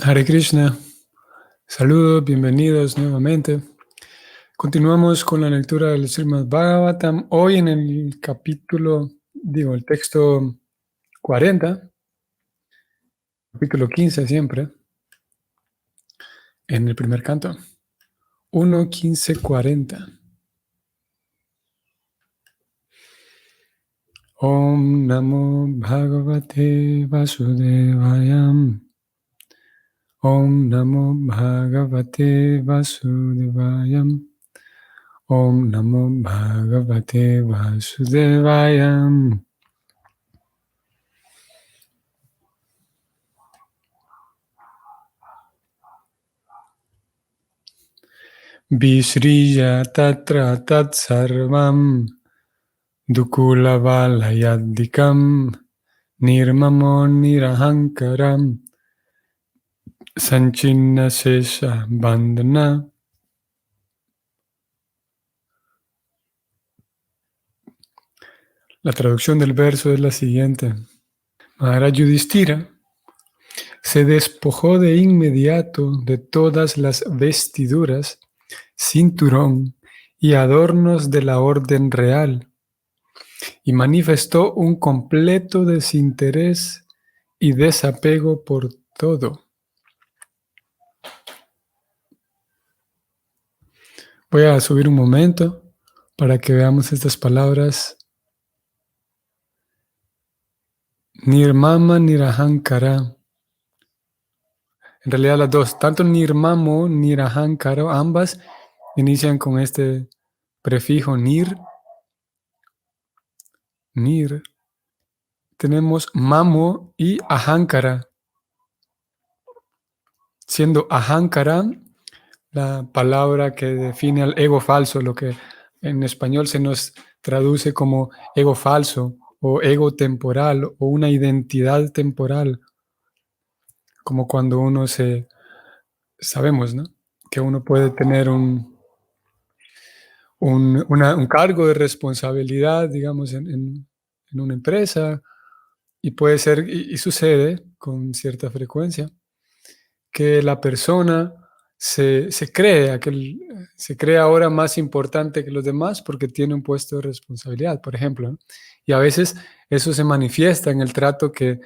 Hare Krishna, saludos, bienvenidos nuevamente. Continuamos con la lectura del Srimad Bhagavatam. Hoy en el el texto 40, capítulo 15 siempre, en el primer canto. 1, 15, 40. Om Namo Bhagavate Vasudevayam. Om Namo Bhagavate Vasudevayam. Om Namo Bhagavate Vasudevayam. Visriya tatra tat sarvam dukula valayadikam nirmamo nirahankaram sanchinna sesha bandhana. La traducción del verso es la siguiente. Maharaj Yudhishthira se despojó de inmediato de todas las vestiduras, cinturón y adornos de la orden real y manifestó un completo desinterés y desapego por todo. Voy a subir un momento para que veamos estas palabras. Nirmama Nirahankara. En realidad las dos, tanto Nirmamo, Nirahankara, ambas inician con este prefijo nir. Nir. Tenemos mamo y ahankara. Siendo ahankara la palabra que define al ego falso, lo que en español se nos traduce como ego falso o ego temporal o una identidad temporal, como cuando uno sabemos, ¿no?, que uno puede tener un cargo de responsabilidad, digamos, en una empresa, y puede ser, y sucede con cierta frecuencia, que la persona se cree ahora más importante que los demás porque tiene un puesto de responsabilidad, por ejemplo, ¿no? Y a veces eso se manifiesta en el trato que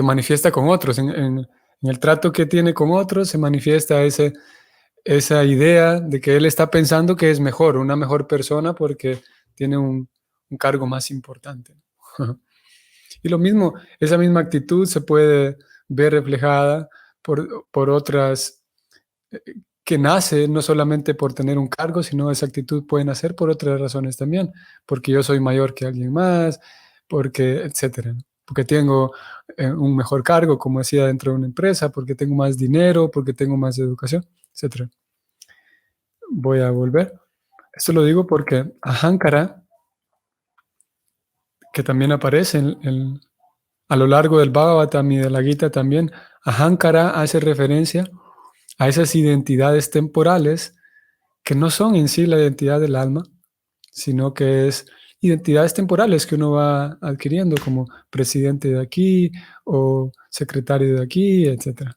manifiesta con otros. En el trato que tiene con otros se manifiesta esa idea de que él está pensando que es mejor, una mejor persona porque tiene un cargo más importante. Y lo mismo, esa misma actitud se puede ver reflejada por otras, que nace no solamente por tener un cargo, sino esa actitud puede nacer por otras razones también, porque yo soy mayor que alguien más, porque, etcétera, porque tengo un mejor cargo, como decía, dentro de una empresa, porque tengo más dinero, porque tengo más educación, etcétera. Voy a volver. Esto lo digo porque ahankara, que también aparece a lo largo del Bhagavatam y de la Gita también, ahankara hace referencia a esas identidades temporales que no son en sí la identidad del alma, sino que es identidades temporales que uno va adquiriendo como presidente de aquí o secretario de aquí, etc.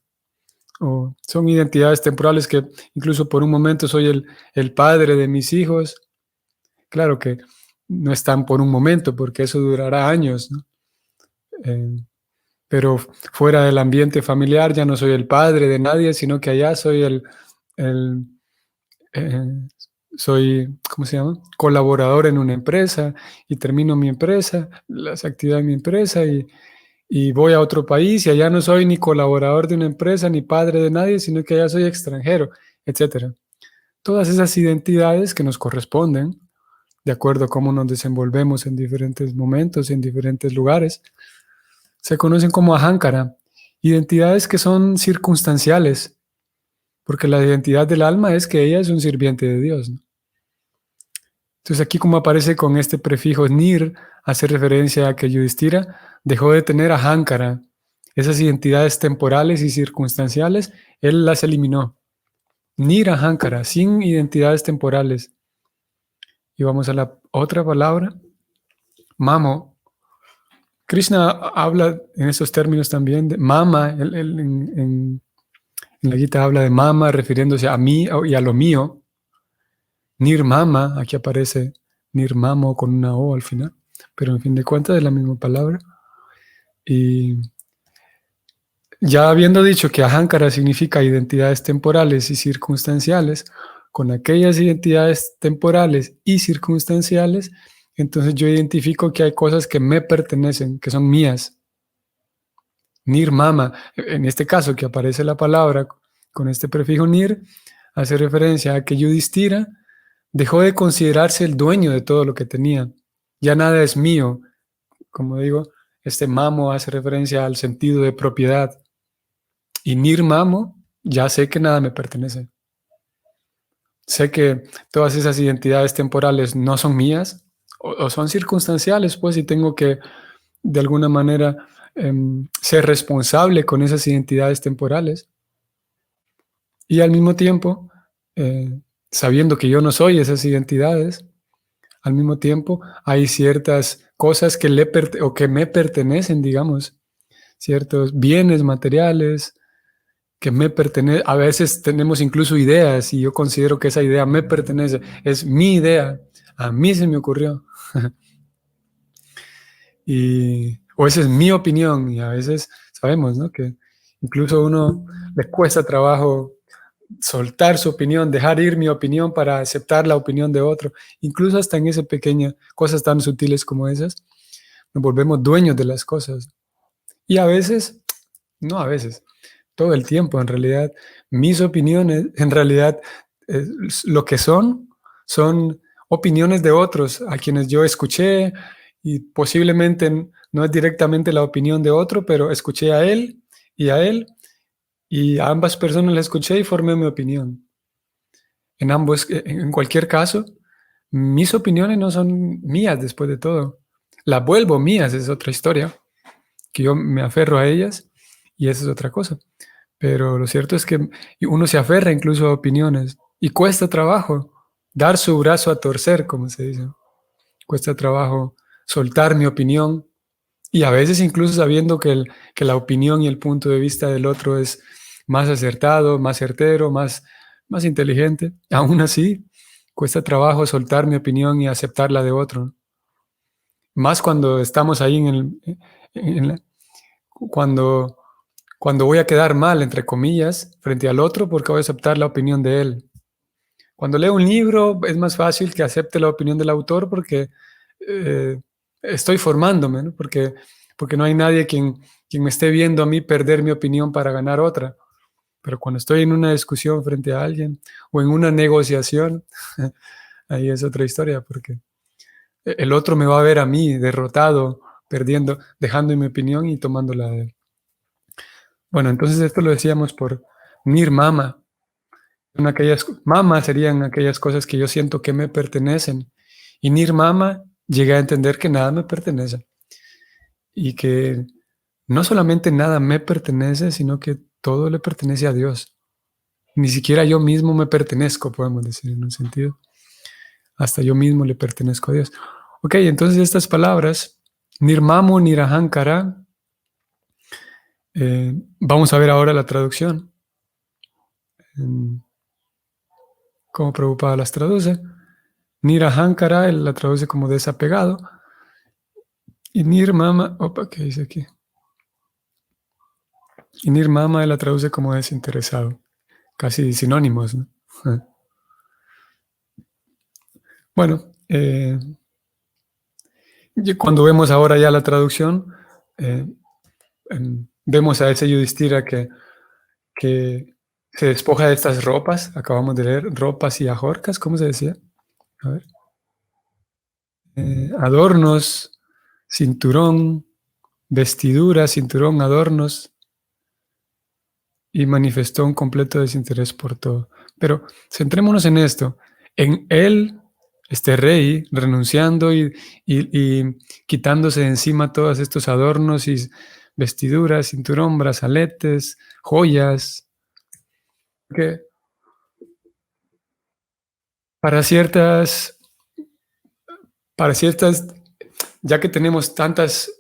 O son identidades temporales que incluso por un momento soy el padre de mis hijos. Claro que no están por un momento porque eso durará años, ¿no? Pero fuera del ambiente familiar ya no soy el padre de nadie, sino que allá soy soy, ¿cómo se llama?, colaborador en una empresa, y termino mi empresa, las actividades de mi empresa, y voy a otro país y allá no soy ni colaborador de una empresa ni padre de nadie, sino que allá soy extranjero, etc. Todas esas identidades que nos corresponden, de acuerdo a cómo nos desenvolvemos en diferentes momentos, en diferentes lugares, se conocen como ahankara, identidades que son circunstanciales, porque la identidad del alma es que ella es un sirviente de Dios, ¿no? Entonces aquí, como aparece con este prefijo nir, hace referencia a que Yudhishthira dejó de tener ahankara, esas identidades temporales y circunstanciales, él las eliminó. Nir ahankara, sin identidades temporales. Y vamos a la otra palabra, mamo. Krishna habla en esos términos también de mama, en la Gita habla de mama refiriéndose a mí y a lo mío. Nirmama, aquí aparece nirmamo con una O al final, pero en fin de cuentas es la misma palabra. Y ya habiendo dicho que ahankara significa identidades temporales y circunstanciales, con aquellas identidades temporales y circunstanciales, entonces yo identifico que hay cosas que me pertenecen, que son mías. Nirmama, en este caso que aparece la palabra con este prefijo nir, hace referencia a que Yudhishthira dejó de considerarse el dueño de todo lo que tenía. Ya nada es mío. Como digo, este mamo hace referencia al sentido de propiedad. Y nirmamo, ya sé que nada me pertenece. Sé que todas esas identidades temporales no son mías o son circunstanciales, pues, y tengo que, de alguna manera, ser responsable con esas identidades temporales. Y al mismo tiempo, sabiendo que yo no soy esas identidades, al mismo tiempo hay ciertas cosas que, o que me pertenecen, digamos, ciertos bienes materiales que me pertenecen. A veces tenemos incluso ideas y yo considero que esa idea me pertenece, es mi idea, a mí se me ocurrió. O esa es mi opinión y a veces sabemos, ¿no? Que incluso a uno le cuesta trabajo soltar su opinión, dejar ir mi opinión para aceptar la opinión de otro, incluso hasta en esa pequeña, cosas tan sutiles como esas, nos volvemos dueños de las cosas. Y a veces, no a veces, todo el tiempo en realidad, mis opiniones en realidad eh, lo que son opiniones de otros a quienes yo escuché y posiblemente no es directamente la opinión de otro, pero escuché a él y a él y a ambas personas le escuché y formé mi opinión. En cualquier caso, mis opiniones no son mías después de todo. Las vuelvo mías, es otra historia, que yo me aferro a ellas y esa es otra cosa. Pero lo cierto es que uno se aferra incluso a opiniones y cuesta trabajo dar su brazo a torcer, como se dice. Cuesta trabajo soltar mi opinión y a veces incluso sabiendo que la opinión y el punto de vista del otro es más acertado, más certero, más inteligente. Aún así, cuesta trabajo soltar mi opinión y aceptar la de otro. Más cuando estamos ahí en la- cuando, cuando voy a quedar mal, entre comillas, frente al otro porque voy a aceptar la opinión de él. Cuando leo un libro es más fácil que acepte la opinión del autor porque eh, estoy formándome, ¿no? Porque no hay nadie quien me esté viendo a mí perder mi opinión para ganar otra. Pero cuando estoy en una discusión frente a alguien o en una negociación, ahí es otra historia, porque el otro me va a ver a mí derrotado, perdiendo, dejando mi opinión y tomando la de él. Bueno, entonces esto lo decíamos por nirmama. Mama serían aquellas cosas que yo siento que me pertenecen. Y nirmama llegué a entender que nada me pertenece. Y que no solamente nada me pertenece, sino que todo le pertenece a Dios. Ni siquiera yo mismo me pertenezco, podemos decir en un sentido. Hasta yo mismo le pertenezco a Dios. Ok, entonces estas palabras, nirmamo, nirahankara, vamos a ver ahora la traducción. Cómo Prabhupada las traduce. Nirahankara, él la traduce como desapegado. Y nirmama, opa, ¿qué dice aquí? Y nirmama, él la traduce como desinteresado. Casi sinónimos, ¿no? Bueno, cuando vemos ahora ya la traducción, eh, vemos a ese Yudhishthira que se despoja de estas ropas, acabamos de leer, ropas y ajorcas, ¿cómo se decía? A ver. Adornos, cinturón, vestidura, cinturón, adornos, y manifestó un completo desinterés por todo. Pero centrémonos en esto, en él, este rey, renunciando y quitándose de encima todos estos adornos y vestiduras, cinturón, brazaletes, joyas, que para ciertas, para ciertas, ya que tenemos tantas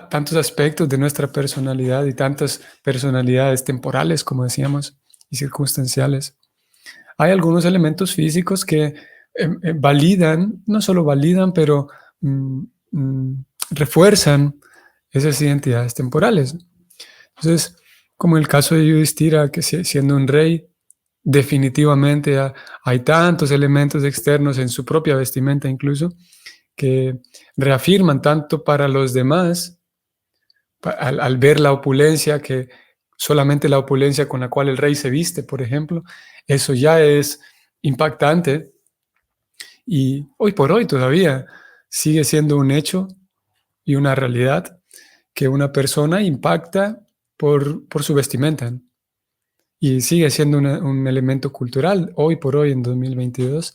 tantos aspectos de nuestra personalidad y tantas personalidades temporales, como decíamos, y circunstanciales. Hay algunos elementos físicos que validan, no solo validan, pero mm, mm, refuerzan esas identidades temporales. Entonces, como en el caso de Yudhishthira, que siendo un rey, definitivamente hay tantos elementos externos en su propia vestimenta incluso, que reafirman tanto para los demás, al ver la opulencia, que solamente la opulencia con la cual el rey se viste, por ejemplo, eso ya es impactante y hoy por hoy todavía sigue siendo un hecho y una realidad que una persona impacta por su vestimenta y sigue siendo un elemento cultural hoy por hoy en 2022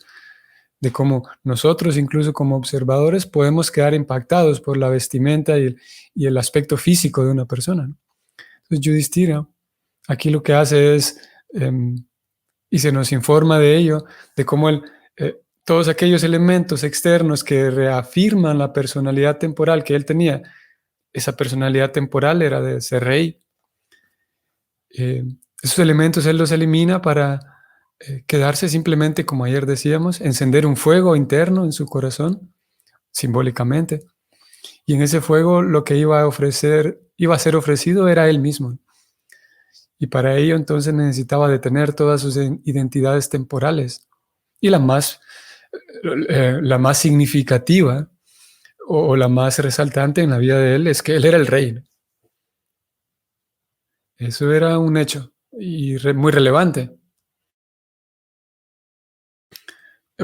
de cómo nosotros, incluso como observadores, podemos quedar impactados por la vestimenta y el aspecto físico de una persona. Entonces, Yudhishthira aquí lo que hace es, y se nos informa de ello, de cómo todos aquellos elementos externos que reafirman la personalidad temporal que él tenía, esa personalidad temporal era de ser rey. Esos elementos él los elimina para quedarse simplemente, como ayer decíamos, encender un fuego interno en su corazón, simbólicamente. Y en ese fuego lo que iba a ser ofrecido era él mismo. Y para ello entonces necesitaba detener todas sus identidades temporales. Y la más significativa o la más resaltante en la vida de él es que él era el rey. Eso era un hecho y muy relevante.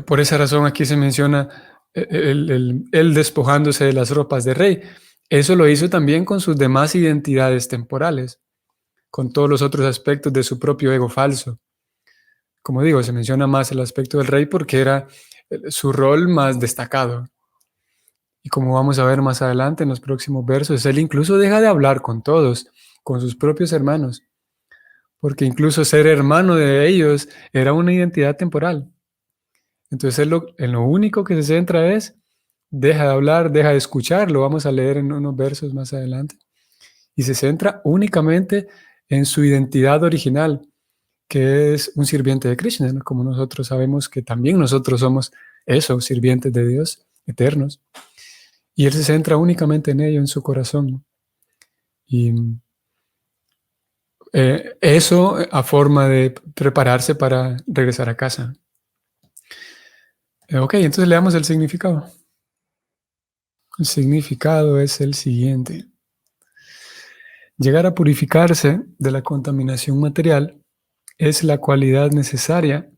Por esa razón aquí se menciona él despojándose de las ropas de rey. Eso lo hizo también con sus demás identidades temporales, con todos los otros aspectos de su propio ego falso. Como digo, se menciona más el aspecto del rey porque era su rol más destacado. Y como vamos a ver más adelante en los próximos versos, él incluso deja de hablar con todos, con sus propios hermanos, porque incluso ser hermano de ellos era una identidad temporal. Entonces él en lo único que se centra es, deja de hablar, deja de escuchar, lo vamos a leer en unos versos más adelante, y se centra únicamente en su identidad original, que es un sirviente de Krishna, ¿no? Como nosotros sabemos que también nosotros somos eso, sirvientes de Dios, eternos. Y él se centra únicamente en ello, en su corazón. Y eso a forma de prepararse para regresar a casa. Ok, entonces leamos el significado. El significado es el siguiente. Llegar a purificarse de la contaminación material es la cualidad necesaria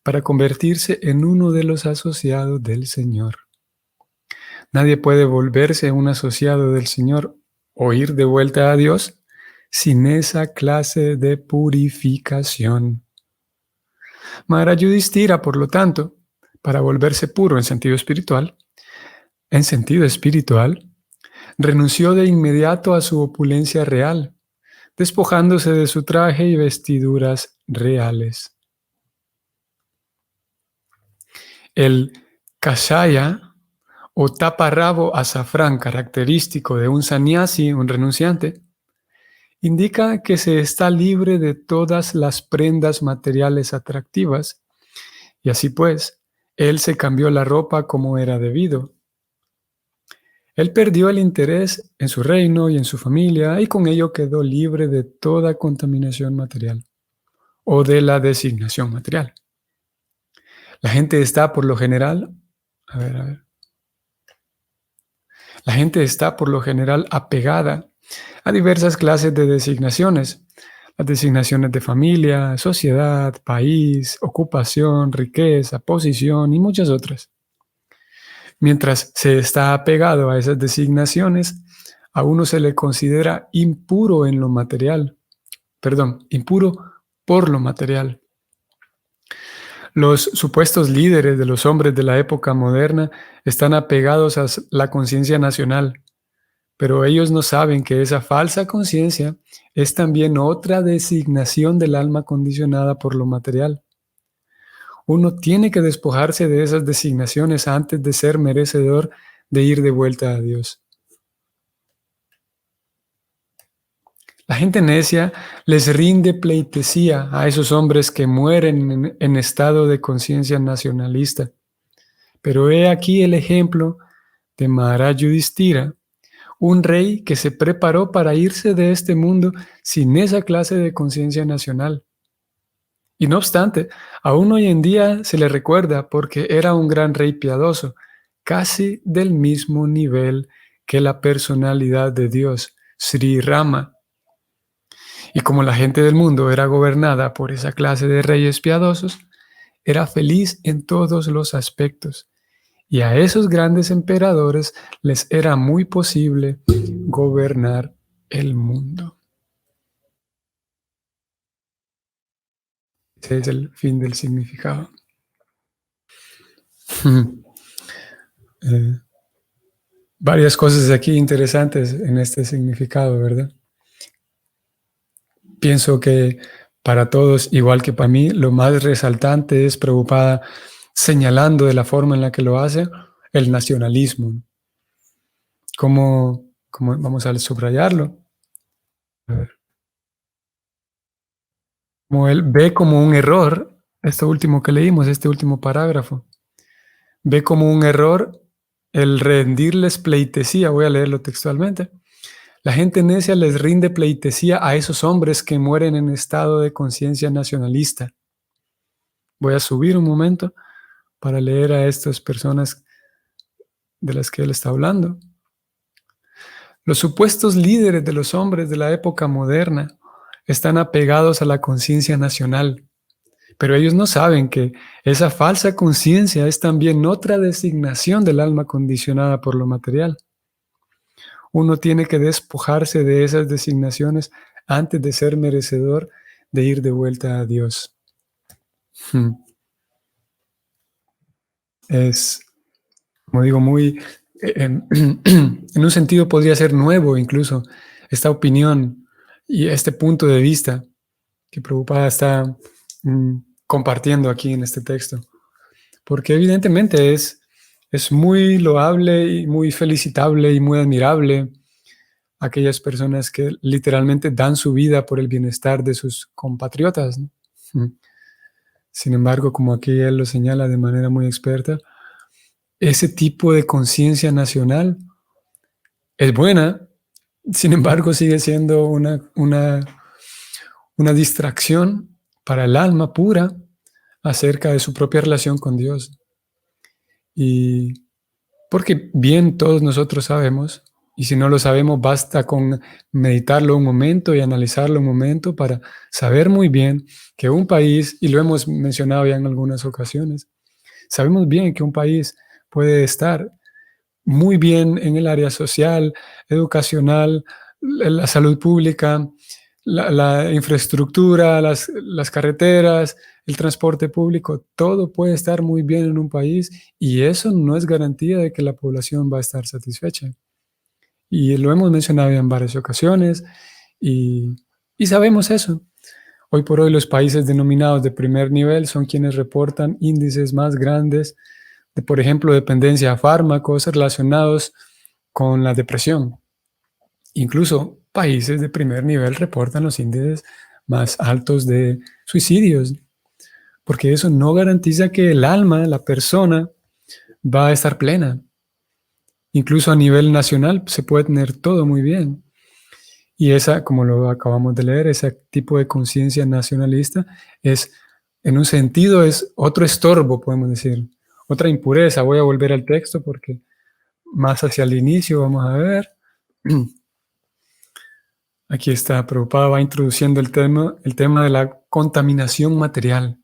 para convertirse en uno de los asociados del Señor. Nadie puede volverse un asociado del Señor o ir de vuelta a Dios sin esa clase de purificación. Maharaj Yudhishthira, por lo tanto, para volverse puro en sentido espiritual, renunció de inmediato a su opulencia real, despojándose de su traje y vestiduras reales. El kashaya o taparrabo azafrán característico de un sannyasi, un renunciante, indica que se está libre de todas las prendas materiales atractivas y así pues, él se cambió la ropa como era debido. Él perdió el interés en su reino y en su familia y con ello quedó libre de toda contaminación material o de la designación material. La gente está por lo general, la gente está por lo general apegada a diversas clases de designaciones. Las designaciones de familia, sociedad, país, ocupación, riqueza, posición y muchas otras. Mientras se está apegado a esas designaciones, a uno se le considera impuro en lo material. Impuro por lo material. Los supuestos líderes de los hombres de la época moderna están apegados a la conciencia nacional, pero ellos no saben que esa falsa conciencia es también otra designación del alma condicionada por lo material. Uno tiene que despojarse de esas designaciones antes de ser merecedor de ir de vuelta a Dios. La gente necia les rinde pleitesía a esos hombres que mueren en estado de conciencia nacionalista. Pero he aquí el ejemplo de Maharaj Yudhishthira, un rey que se preparó para irse de este mundo sin esa clase de conciencia nacional. Y no obstante, aún hoy en día se le recuerda porque era un gran rey piadoso, casi del mismo nivel que la personalidad de Dios, Sri Rama. Y como la gente del mundo era gobernada por esa clase de reyes piadosos, era feliz en todos los aspectos. Y a esos grandes emperadores les era muy posible gobernar el mundo. Ese es el fin del significado. Varias cosas aquí interesantes en este significado, ¿verdad? Pienso que para todos, igual que para mí, lo más resaltante es Prabhupada señalando de la forma en la que lo hace el nacionalismo. ¿Cómo vamos a subrayarlo? A ver. Como él ve como un error, esto último que leímos, este último parágrafo, ve como un error el rendirles pleitesía, voy a leerlo textualmente. La gente necia les rinde pleitesía a esos hombres que mueren en estado de conciencia nacionalista. Voy a subir un momento para leer a estas personas de las que él está hablando. Los supuestos líderes de los hombres de la época moderna están apegados a la conciencia nacional, pero ellos no saben que esa falsa conciencia es también otra designación del alma condicionada por lo material. Uno tiene que despojarse de esas designaciones antes de ser merecedor de ir de vuelta a Dios. Es, como digo, muy, en un sentido podría ser nuevo incluso esta opinión y este punto de vista que Prabhupada está compartiendo aquí en este texto. Porque evidentemente es muy loable y muy felicitable y muy admirable aquellas personas que literalmente dan su vida por el bienestar de sus compatriotas, ¿no? Sin embargo, como aquí él lo señala de manera muy experta, ese tipo de conciencia nacional es buena, sin embargo sigue siendo una distracción para el alma pura acerca de su propia relación con Dios. Y porque bien todos nosotros sabemos, y si no lo sabemos, basta con meditarlo un momento y analizarlo un momento para saber muy bien que un país, y lo hemos mencionado ya en algunas ocasiones, sabemos bien que un país puede estar muy bien en el área social, educacional, la salud pública, la infraestructura, las carreteras, el transporte público, todo puede estar muy bien en un país y eso no es garantía de que la población va a estar satisfecha. Y lo hemos mencionado ya en varias ocasiones y sabemos eso. Hoy por hoy los países denominados de primer nivel son quienes reportan índices más grandes de, por ejemplo, dependencia a fármacos relacionados con la depresión. Incluso países de primer nivel reportan los índices más altos de suicidios, porque eso no garantiza que el alma, la persona, va a estar plena. Incluso a nivel nacional se puede tener todo muy bien. Y esa, como lo acabamos de leer, ese tipo de conciencia nacionalista es, en un sentido, es otro estorbo, podemos decir, otra impureza. Voy a volver al texto porque más hacia el inicio vamos a ver. Aquí está, Prabhupada va introduciendo el tema de la contaminación material.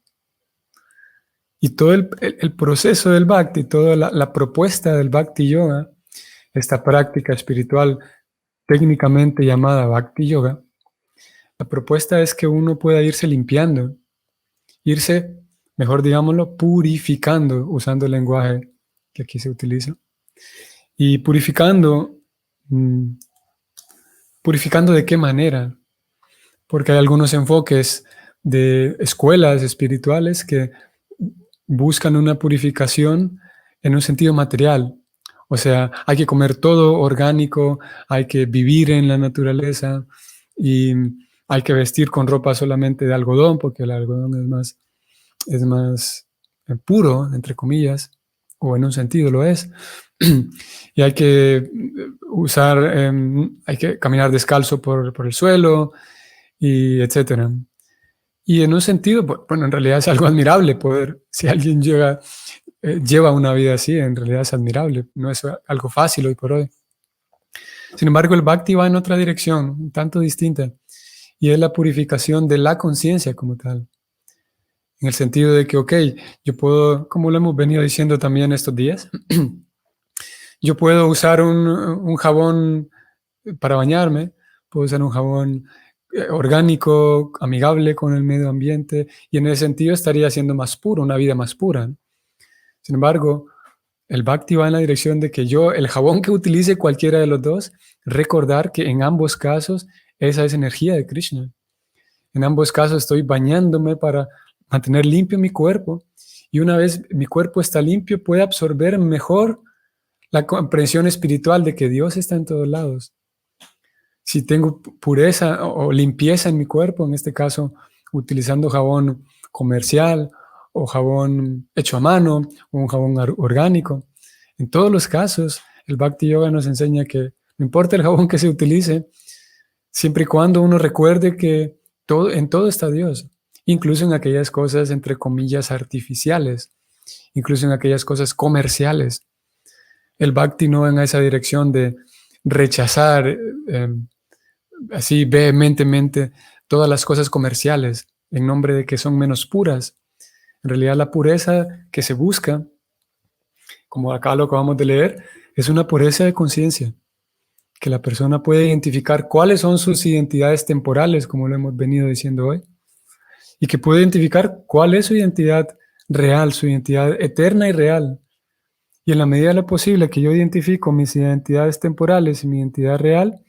Y todo el proceso del Bhakti, toda la propuesta del Bhakti Yoga, esta práctica espiritual técnicamente llamada Bhakti Yoga, la propuesta es que uno pueda irse limpiando, irse, mejor digámoslo, purificando, usando el lenguaje que aquí se utiliza. Y purificando, ¿purificando de qué manera? Porque hay algunos enfoques de escuelas espirituales que buscan una purificación en un sentido material. O sea, hay que comer todo orgánico, hay que vivir en la naturaleza, y hay que vestir con ropa solamente de algodón, porque el algodón es más puro, entre comillas, o en un sentido lo es. Y hay que hay que caminar descalzo por el suelo, y etcétera. Y en un sentido, bueno, en realidad es algo admirable poder, si alguien lleva una vida así, en realidad es admirable, no es algo fácil hoy por hoy. Sin embargo, el Bhakti va en otra dirección, un tanto distinta, y es la purificación de la conciencia como tal. En el sentido de que, ok, yo puedo, como lo hemos venido diciendo también estos días, yo puedo usar un jabón para bañarme, puedo usar un jabón orgánico, amigable con el medio ambiente, y en ese sentido estaría siendo más puro, una vida más pura. Sin embargo, el Bhakti va en la dirección de que yo, el jabón que utilice cualquiera de los dos, recordar que en ambos casos esa es energía de Krishna. En ambos casos estoy bañándome para mantener limpio mi cuerpo, y una vez mi cuerpo está limpio, puede absorber mejor la comprensión espiritual de que Dios está en todos lados. Si tengo pureza o limpieza en mi cuerpo, en este caso utilizando jabón comercial o jabón hecho a mano o un jabón orgánico, en todos los casos el Bhakti Yoga nos enseña que no importa el jabón que se utilice, siempre y cuando uno recuerde que en todo está Dios, incluso en aquellas cosas entre comillas artificiales, incluso en aquellas cosas comerciales. El Bhakti no va en esa dirección de rechazar así vehementemente todas las cosas comerciales en nombre de que son menos puras. En realidad la pureza que se busca, como acá lo acabamos de leer, es una pureza de conciencia, que la persona puede identificar cuáles son sus identidades temporales, como lo hemos venido diciendo hoy, y que puede identificar cuál es su identidad real, su identidad eterna y real. Y en la medida de lo posible que yo identifico mis identidades temporales y mi identidad real,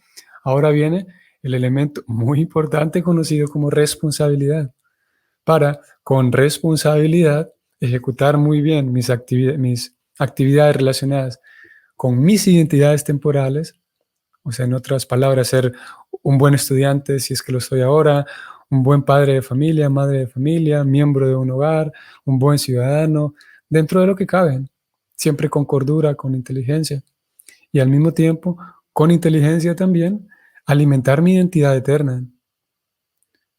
ahora viene el elemento muy importante conocido como responsabilidad, para con responsabilidad ejecutar muy bien mis actividades relacionadas con mis identidades temporales, o sea, en otras palabras, ser un buen estudiante si es que lo soy ahora, un buen padre de familia, madre de familia, miembro de un hogar, un buen ciudadano, dentro de lo que cabe, siempre con cordura, con inteligencia, y al mismo tiempo, con inteligencia también, alimentar mi identidad eterna.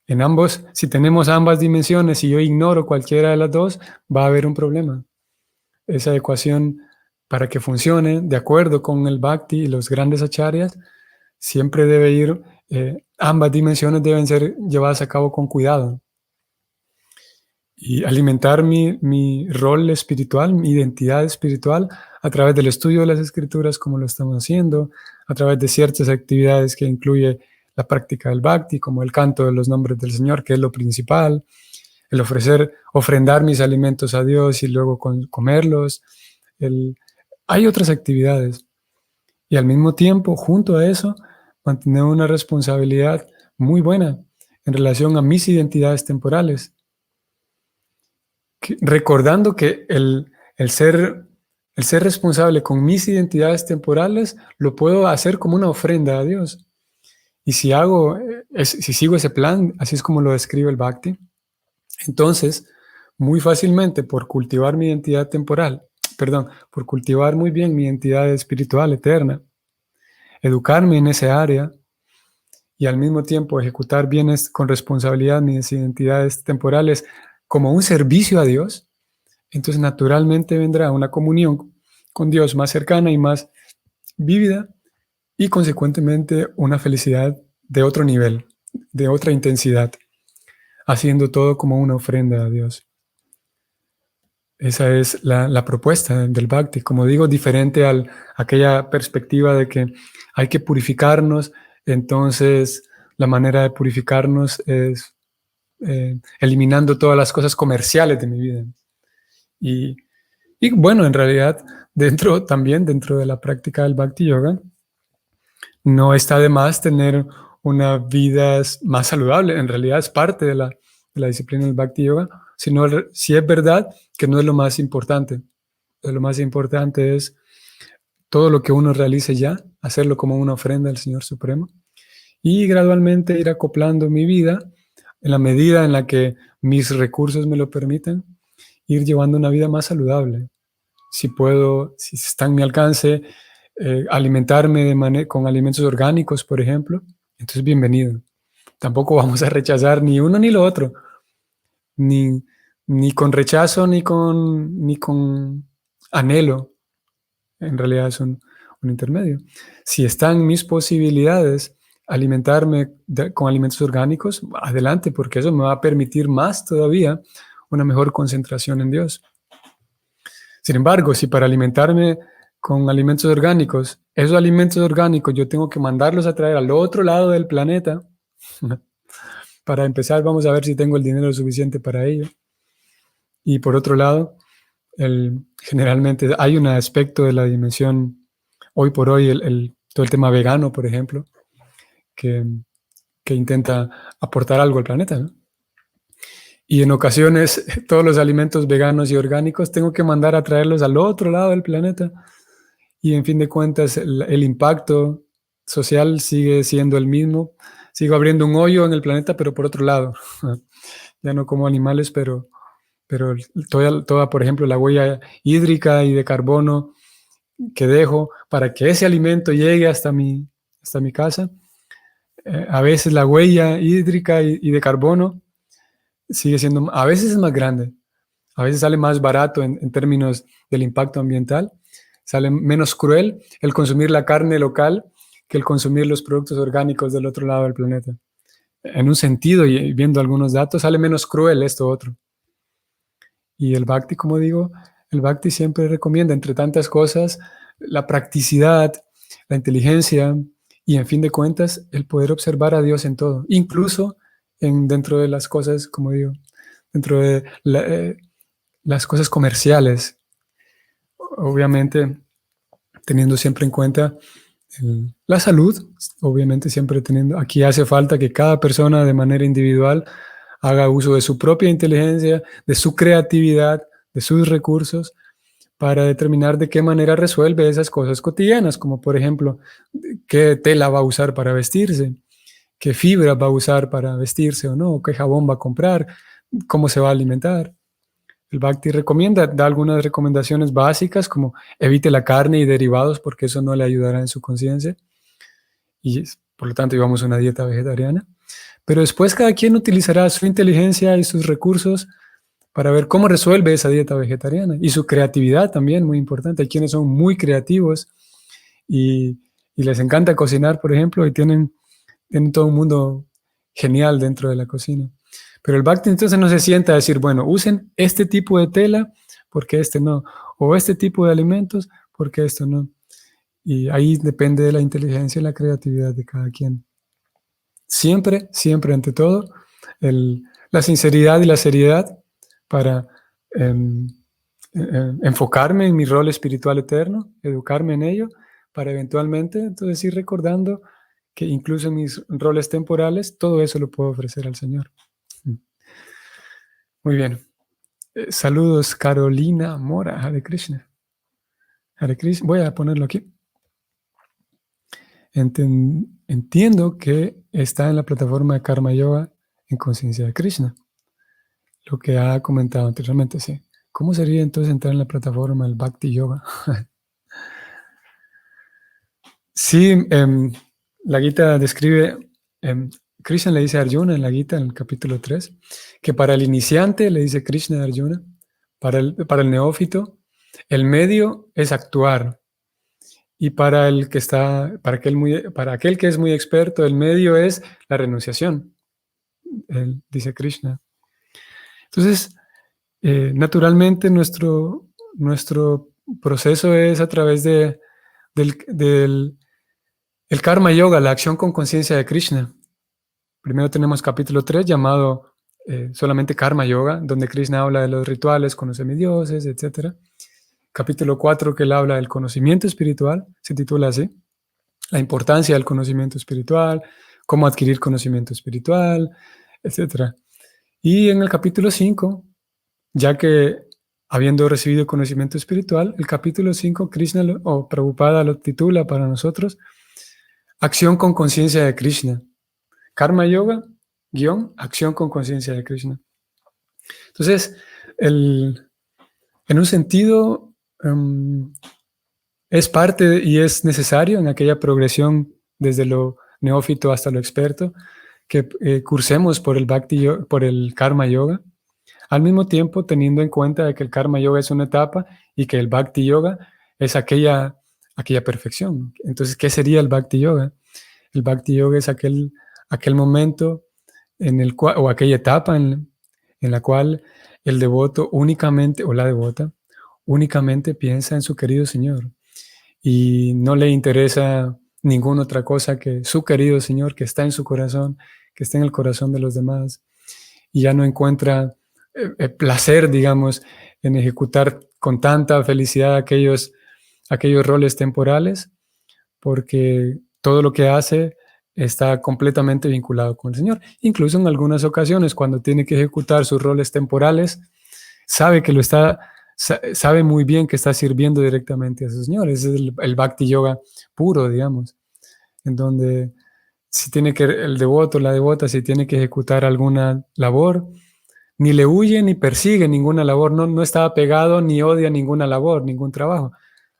En ambos, si tenemos ambas dimensiones y yo ignoro cualquiera de las dos, va a haber un problema. Esa ecuación, para que funcione de acuerdo con el Bhakti y los grandes acharyas, siempre debe ir, ambas dimensiones deben ser llevadas a cabo con cuidado. Y alimentar mi rol espiritual, mi identidad espiritual, a través del estudio de las escrituras, como lo estamos haciendo, a través de ciertas actividades que incluye la práctica del Bhakti, como el canto de los nombres del Señor, que es lo principal, el ofrendar mis alimentos a Dios y luego comerlos. Hay otras actividades. Y al mismo tiempo, junto a eso, mantener una responsabilidad muy buena en relación a mis identidades temporales. Recordando que el ser responsable con mis identidades temporales lo puedo hacer como una ofrenda a Dios. Y si si sigo ese plan, así es como lo describe el Bhakti, entonces, muy fácilmente por cultivar mi identidad temporal, por cultivar muy bien mi identidad espiritual eterna, educarme en ese área y al mismo tiempo ejecutar bien con responsabilidad mis identidades temporales como un servicio a Dios, entonces naturalmente vendrá una comunión con Dios más cercana y más vívida y consecuentemente una felicidad de otro nivel, de otra intensidad, haciendo todo como una ofrenda a Dios. Esa es la propuesta del Bhakti. Como digo, diferente a aquella perspectiva de que hay que purificarnos, entonces la manera de purificarnos es eliminando todas las cosas comerciales de mi vida. Y bueno, en realidad, también dentro de la práctica del Bhakti Yoga, no está de más tener una vida más saludable. En realidad es parte de la disciplina del Bhakti Yoga, sino si es verdad que no es lo más importante. Lo más importante es todo lo que uno realice ya, hacerlo como una ofrenda al Señor Supremo. y gradualmente ir acoplando mi vida en la medida en la que mis recursos me lo permitan, ir llevando una vida más saludable. Si puedo, si está en mi alcance, alimentarme con alimentos orgánicos, por ejemplo, entonces bienvenido. Tampoco vamos a rechazar ni uno ni lo otro, ni, ni con rechazo ni con anhelo. En realidad es un intermedio. Si están mis posibilidades alimentarme con alimentos orgánicos, adelante, porque eso me va a permitir más todavía una mejor concentración en Dios. Sin embargo, si para alimentarme con alimentos orgánicos, esos alimentos orgánicos yo tengo que mandarlos a traer al otro lado del planeta, para empezar vamos a ver si tengo el dinero suficiente para ello. Y por otro lado, generalmente hay un aspecto de la dimensión, hoy por hoy, todo el tema vegano, por ejemplo, que intenta aportar algo al planeta, ¿no? Y en ocasiones todos los alimentos veganos y orgánicos tengo que mandar a traerlos al otro lado del planeta. Y en fin de cuentas, el impacto social sigue siendo el mismo. Sigo abriendo un hoyo en el planeta, pero por otro lado. Ya no como animales, pero toda, por ejemplo, la huella hídrica y de carbono que dejo para que ese alimento llegue hasta mi casa. A veces la huella hídrica y de carbono sigue siendo, a veces es más grande, a veces sale más barato en términos del impacto ambiental, sale menos cruel el consumir la carne local que el consumir los productos orgánicos del otro lado del planeta. En un sentido, y viendo algunos datos, sale menos cruel esto otro. Y el Bhakti, como digo, el Bhakti siempre recomienda, entre tantas cosas, la practicidad, la inteligencia y, en fin de cuentas, el poder observar a Dios en todo, incluso dentro de las cosas, como digo, dentro de las cosas comerciales. Obviamente, teniendo siempre en cuenta la salud, obviamente siempre teniendo, aquí hace falta que cada persona de manera individual haga uso de su propia inteligencia, de su creatividad, de sus recursos, para determinar de qué manera resuelve esas cosas cotidianas, como por ejemplo, qué tela va a usar para vestirse, qué fibra va a usar para vestirse o no, qué jabón va a comprar, cómo se va a alimentar. El Bhakti da algunas recomendaciones básicas como evite la carne y derivados porque eso no le ayudará en su conciencia y por lo tanto llevamos una dieta vegetariana. Pero después cada quien utilizará su inteligencia y sus recursos para ver cómo resuelve esa dieta vegetariana y su creatividad también, muy importante. Hay quienes son muy creativos y les encanta cocinar, por ejemplo, y tienen todo un mundo genial dentro de la cocina. Pero el Bhakti entonces no se sienta a decir, bueno, usen este tipo de tela porque este no, o este tipo de alimentos porque esto no. Y ahí depende de la inteligencia y la creatividad de cada quien. Siempre, siempre, ante todo, la sinceridad y la seriedad para enfocarme en mi rol espiritual eterno, educarme en ello, para eventualmente entonces ir recordando que incluso en mis roles temporales, todo eso lo puedo ofrecer al Señor. Muy bien. Saludos, Carolina Mora, Hare Krishna. Hare Krishna. Voy a ponerlo aquí. Entiendo que está en la plataforma de Karma Yoga en Conciencia de Krishna. Lo que ha comentado anteriormente, sí. ¿Cómo sería entonces entrar en la plataforma del Bhakti Yoga? Sí, la Gita describe, Krishna le dice a Arjuna en la Gita, en el capítulo 3, que para el iniciante, le dice Krishna a Arjuna, para el neófito, el medio es actuar. Y para aquel que es muy experto, el medio es la renunciación, dice Krishna. Entonces, naturalmente nuestro proceso es a través del Karma Yoga, la acción con conciencia de Krishna. Primero tenemos capítulo 3 llamado solamente Karma Yoga, donde Krishna habla de los rituales con los semidioses, etc. Capítulo 4 que él habla del conocimiento espiritual, se titula así, la importancia del conocimiento espiritual, cómo adquirir conocimiento espiritual, etc. Y en el capítulo 5, ya que habiendo recibido conocimiento espiritual, el capítulo 5, Krishna o Prabhupada lo titula para nosotros, Acción con conciencia de Krishna. Karma Yoga, acción con conciencia de Krishna. Entonces, en un sentido, es parte y es necesario en aquella progresión desde lo neófito hasta lo experto, que cursemos por el por el Karma Yoga, al mismo tiempo teniendo en cuenta de que el Karma Yoga es una etapa y que el Bhakti Yoga es aquella perfección. Entonces, ¿qué sería el Bhakti Yoga? El Bhakti Yoga es aquel momento en el cual, o aquella etapa en la cual el devoto únicamente, o la devota, únicamente piensa en su querido Señor y no le interesa ninguna otra cosa que su querido Señor que está en su corazón, que está en el corazón de los demás, y ya no encuentra placer, digamos, en ejecutar con tanta felicidad aquellos roles temporales, porque todo lo que hace está completamente vinculado con el Señor. Incluso en algunas ocasiones, cuando tiene que ejecutar sus roles temporales, sabe que sabe muy bien que está sirviendo directamente a su Señor. Ese es el Bhakti Yoga puro, digamos, en donde si tiene que, el devoto, la devota, si tiene que ejecutar alguna labor, ni le huye ni persigue ninguna labor, no está apegado ni odia ninguna labor, ningún trabajo.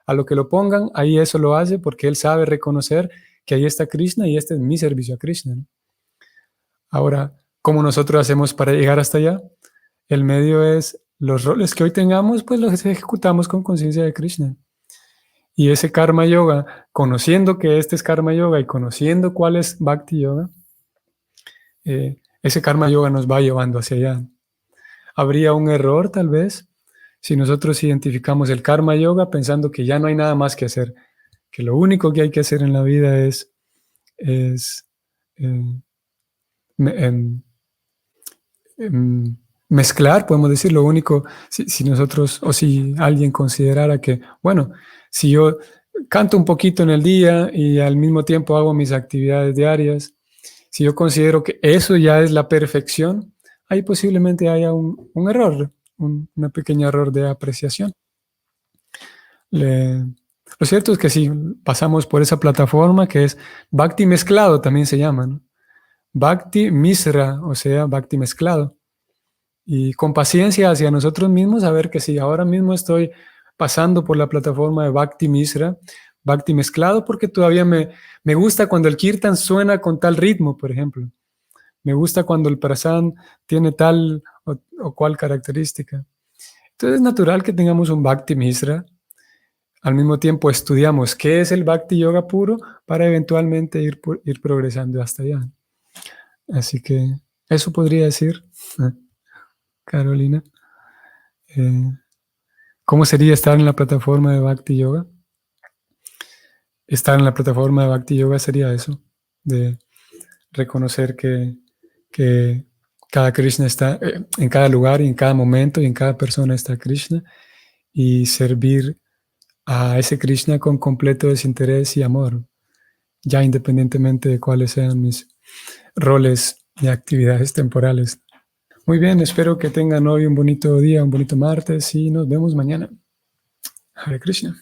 A lo que lo pongan, ahí eso lo hace porque él sabe reconocer que ahí está Krishna y este es mi servicio a Krishna, ¿no? Ahora, ¿cómo nosotros hacemos para llegar hasta allá? El medio es los roles que hoy tengamos, pues los ejecutamos con conciencia de Krishna. Y ese Karma Yoga, conociendo que este es Karma Yoga y conociendo cuál es Bhakti Yoga, ese Karma Yoga nos va llevando hacia allá. Habría un error, tal vez, si nosotros identificamos el Karma Yoga pensando que ya no hay nada más que hacer, que lo único que hay que hacer en la vida es eh, mezclar, podemos decir, lo único, si nosotros o si alguien considerara que, bueno, si yo canto un poquito en el día y al mismo tiempo hago mis actividades diarias, si yo considero que eso ya es la perfección, ahí posiblemente haya un error, una pequeña error de apreciación. Lo cierto es que si pasamos por esa plataforma que es Bhakti mezclado, también se llama, ¿no? Bhakti Misra, o sea, Bhakti mezclado. Y con paciencia hacia nosotros mismos, a ver que si ahora mismo estoy pasando por la plataforma de Bhakti Misra, Bhakti mezclado, porque todavía me gusta cuando el kirtan suena con tal ritmo, por ejemplo. Me gusta cuando el prasan tiene tal o cual característica. Entonces es natural que tengamos un Bhakti Misra. Al mismo tiempo estudiamos qué es el Bhakti Yoga puro para eventualmente ir progresando hasta allá. Así que eso podría decir, Carolina. ¿Cómo sería estar en la plataforma de Bhakti Yoga? Estar en la plataforma de Bhakti Yoga sería eso, de reconocer que cada Krishna está en cada lugar y en cada momento y en cada persona está Krishna, y servir a ese Krishna con completo desinterés y amor, ya independientemente de cuáles sean mis roles y actividades temporales. Muy bien, espero que tengan hoy un bonito día, un bonito martes y nos vemos mañana. Hare Krishna.